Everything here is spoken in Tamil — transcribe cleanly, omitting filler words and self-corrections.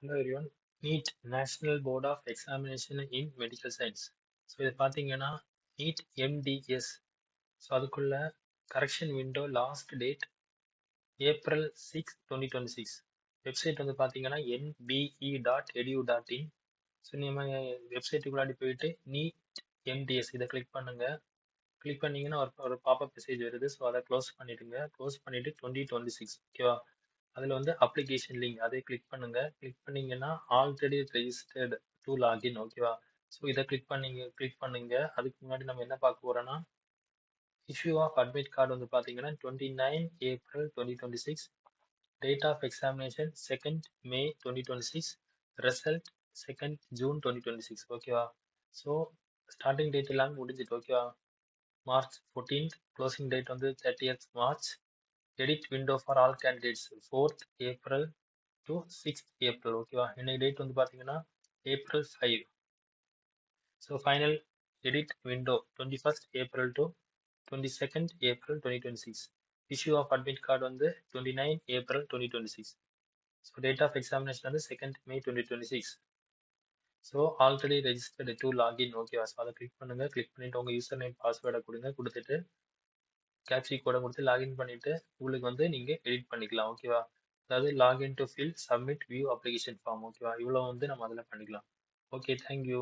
Hello everyone. NEET National Board of Examination in Medical Science. So இது பார்த்தீங்கன்னா NEET MDS. ஸோ அதுக்குள்ள correction window last date April 6, 2026. Website வந்து பார்த்தீங்கன்னா nbe.edu.in. ஸோ நம்ம வெப்சைட்டுக்குள்ளாடி போயிட்டு NEET MDS இதை கிளிக் பண்ணுங்க. கிளிக் பண்ணீங்கன்னா ஒரு பாப்அப் மெசேஜ் வருது. ஸோ அதை க்ளோஸ் பண்ணிடுங்க. க்ளோஸ் பண்ணிட்டு 2026 ஓகேவா. அதில் வந்து அப்ளிகேஷன் லிங்க் அதை கிளிக் பண்ணுங்க. கிளிக் பண்ணீங்கன்னா ஆல்ரெடி ரெஜிஸ்டர்டு டு லாகின் ஓகேவா. ஸோ இதை கிளிக் பண்ணுங்க. அதுக்கு முன்னாடி நம்ம என்ன பார்க்க போறோம்னா இஷ்யூ ஆஃப் அட்மிட் கார்டு வந்து பார்த்தீங்கன்னா 29 April 2026, date of examination 2nd May 2026, result 2nd June 2026 ஓகேவா. ஸோ ஸ்டார்டிங் டேட் எல்லாம் முடிஞ்சிட்டு ஓகேவா. March 14th, க்ளோசிங் டேட் வந்து 30th March. Edit window for all candidates 4th April to 6th April ஓகேவா. இன்னைக்கு டேட் வந்து பார்த்தீங்கன்னா April 5. So final edit window 21st April to 22nd April 2026. Issue of admit card வந்து 29 April 2026. So date of examination வந்து 2nd May 2026. So already registered to login ஓகேவா. ஸோ அதை கிளிக் பண்ணுங்க. கிளிக் பண்ணிட்டு உங்கள் யூசர் நேம் பாஸ்வேர்டை கொடுங்க. கொடுத்துட்டு கேப்சி கோடை கொடுத்து லாகின் பண்ணிட்டு உங்களுக்கு வந்து நீங்கள் எடிட் பண்ணிக்கலாம் ஓகேவா. அதாவது login to fill submit view application form ஓகேவா. இவ்வளோ வந்து நம்ம அதில் பண்ணிக்கலாம். Okay, thank you.